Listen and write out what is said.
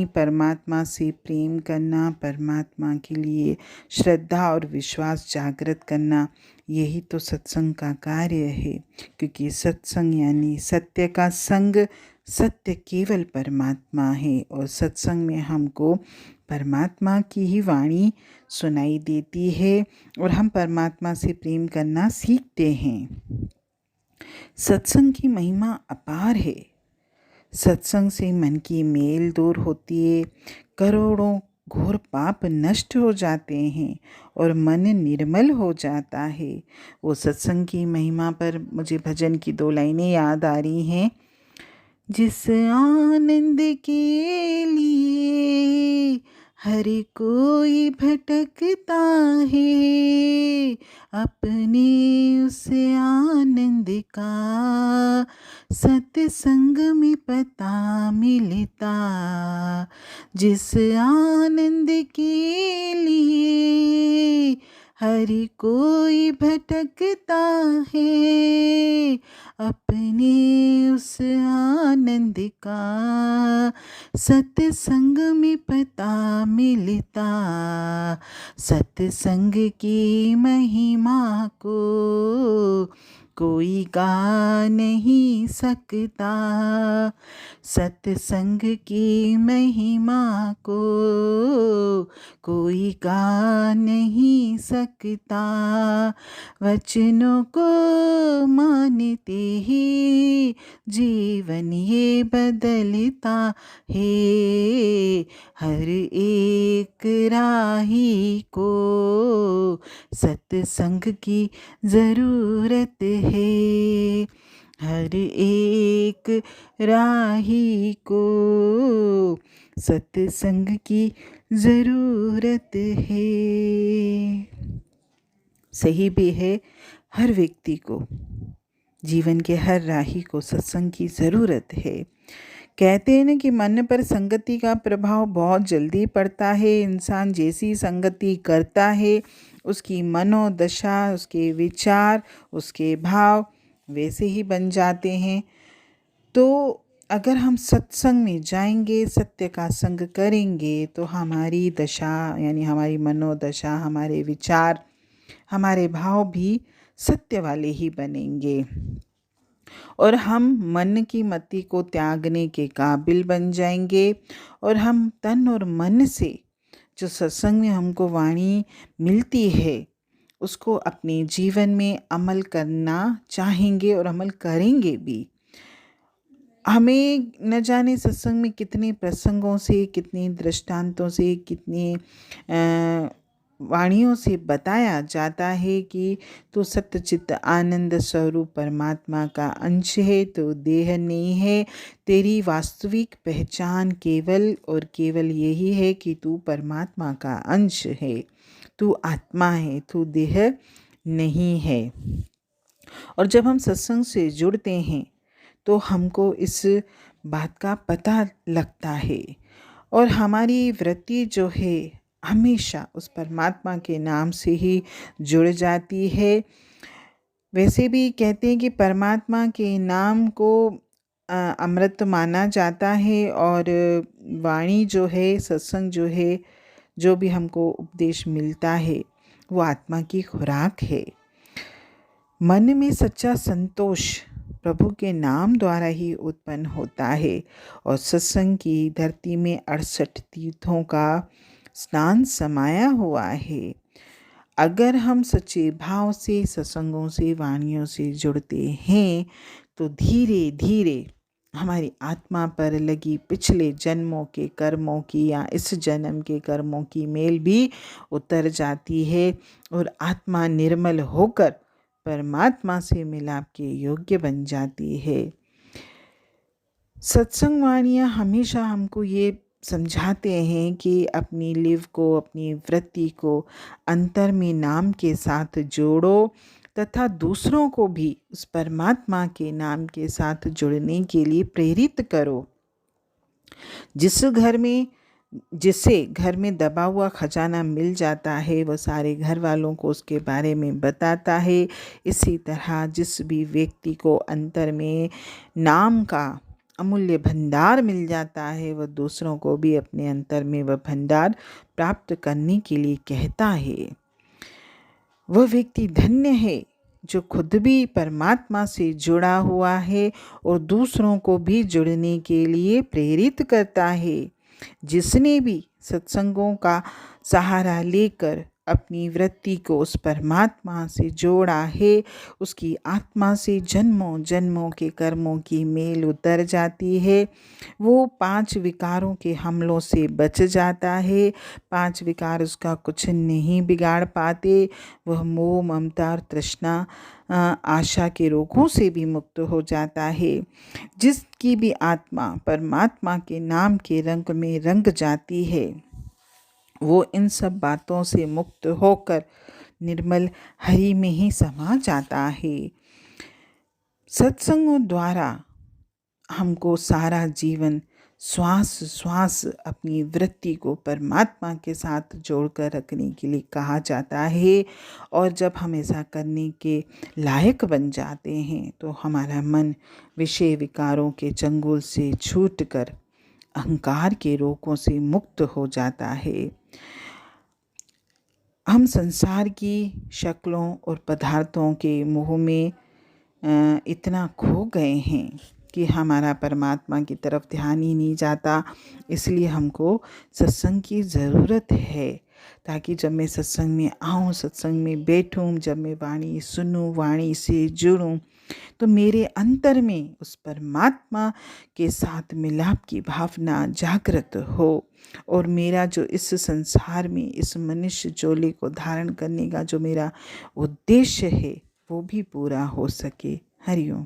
परमात्मा से प्रेम करना, परमात्मा के लिए श्रद्धा और विश्वास जागृत करना, यही तो सत्संग का कार्य है। क्योंकि सत्संग यानी सत्य का संग, सत्य केवल परमात्मा है और सत्संग में हमको परमात्मा की ही वाणी सुनाई देती है और हम परमात्मा से प्रेम करना सीखते हैं। सत्संग की महिमा अपार है। सत्संग से मन की मेल दूर होती है, करोड़ों घोर पाप नष्ट हो जाते हैं और मन निर्मल हो जाता है। वो सत्संग की महिमा पर मुझे भजन की 2 लाइनें याद आ रही हैं। जिस आनंद के लिए हर कोई भटकता है, अपने उस आनंद का सत्संग में पता मिलता। जिस आनंद के लिए हर कोई भटकता है, अपने उस आनंद का सत्संग में पता मिलता। सत्संग की महिमा को कोई गा नहीं सकता। सत्संग की महिमा को कोई गा नहीं सकता। वचनों को मानते ही जीवन ये बदलता है। हर एक राही को सत्संग की ज़रूरत है। हर एक राही को सत्संग की ज़रूरत है। सही भी है, हर व्यक्ति को, जीवन के हर राही को सत्संग की ज़रूरत है। कहते हैं ना कि मन पर संगति का प्रभाव बहुत जल्दी पड़ता है। इंसान जैसी संगति करता है, उसकी मनोदशा, उसके विचार, उसके भाव वैसे ही बन जाते हैं। तो अगर हम सत्संग में जाएंगे, सत्य का संग करेंगे, तो हमारी दशा यानी हमारी मनोदशा, हमारे विचार, हमारे भाव भी सत्य वाले ही बनेंगे और हम मन की मति को त्यागने के काबिल बन जाएंगे और हम तन और मन से जो सत्संग में हमको वाणी मिलती है उसको अपने जीवन में अमल करना चाहेंगे और अमल करेंगे भी। हमें न जाने सत्संग में कितने प्रसंगों से, कितने दृष्टांतों से, कितने वाणियों से बताया जाता है कि तो सत्यचित्त आनंद स्वरूप परमात्मा का अंश है, तो देह नहीं है। तेरी वास्तविक पहचान केवल और केवल यही है कि तू परमात्मा का अंश है, तू आत्मा है, तू देह नहीं है। और जब हम सत्संग से जुड़ते हैं तो हमको इस बात का पता लगता है और हमारी वृत्ति जो है हमेशा उस परमात्मा के नाम से ही जुड़ जाती है। वैसे भी कहते हैं कि परमात्मा के नाम को अमृत माना जाता है और वाणी जो है, सत्संग जो है, जो भी हमको उपदेश मिलता है वो आत्मा की खुराक है। मन में सच्चा संतोष प्रभु के नाम द्वारा ही उत्पन्न होता है और सत्संग की धरती में 68 तीर्थों का स्नान समाया हुआ है। अगर हम सच्चे भाव से सत्संगों से, वाणियों से जुड़ते हैं तो धीरे धीरे हमारी आत्मा पर लगी पिछले जन्मों के कर्मों की या इस जन्म के कर्मों की मेल भी उतर जाती है और आत्मा निर्मल होकर परमात्मा से मिलाप के योग्य बन जाती है। सत्संग वाणियाँ हमेशा हमको ये समझाते हैं कि अपनी लिव को, अपनी वृत्ति को अंतर में नाम के साथ जोड़ो तथा दूसरों को भी उस परमात्मा के नाम के साथ जुड़ने के लिए प्रेरित करो। जिससे घर में दबा हुआ खजाना मिल जाता है, वह सारे घर वालों को उसके बारे में बताता है। इसी तरह जिस भी व्यक्ति को अंतर में नाम का अमूल्य भंडार मिल जाता है, वह दूसरों को भी अपने अंतर में वह भंडार प्राप्त करने के लिए कहता है। वह व्यक्ति धन्य है जो खुद भी परमात्मा से जुड़ा हुआ है और दूसरों को भी जुड़ने के लिए प्रेरित करता है। जिसने भी सत्संगों का सहारा लेकर अपनी वृत्ति को उस परमात्मा से जोड़ा है, उसकी आत्मा से जन्मों जन्मों के कर्मों की मेल उतर जाती है। वो 5 विकारों के हमलों से बच जाता है। 5 विकार उसका कुछ नहीं बिगाड़ पाते। वह मोह, ममता और तृष्णा, आशा के रोगों से भी मुक्त हो जाता है। जिसकी भी आत्मा परमात्मा के नाम के रंग में रंग जाती है, वो इन सब बातों से मुक्त होकर निर्मल हरि में ही समा जाता है। सत्संगों द्वारा हमको सारा जीवन श्वास श्वास अपनी वृत्ति को परमात्मा के साथ जोड़कर रखने के लिए कहा जाता है। और जब हम ऐसा करने के लायक बन जाते हैं तो हमारा मन विषय विकारों के चंगुल से छूटकर अहंकार के रोगों से मुक्त हो जाता है। हम संसार की शक्लों और पदार्थों के मोह में इतना खो गए हैं कि हमारा परमात्मा की तरफ ध्यान ही नहीं जाता। इसलिए हमको सत्संग की ज़रूरत है, ताकि जब मैं सत्संग में आऊँ, सत्संग में बैठूँ, जब मैं वाणी सुनूँ, वाणी से जुड़ूँ, तो मेरे अंतर में उस परमात्मा के साथ मिलाप की भावना जागृत हो और मेरा जो इस संसार में इस मनुष्य चोले को धारण करने का जो मेरा उद्देश्य है वो भी पूरा हो सके। हरिओम।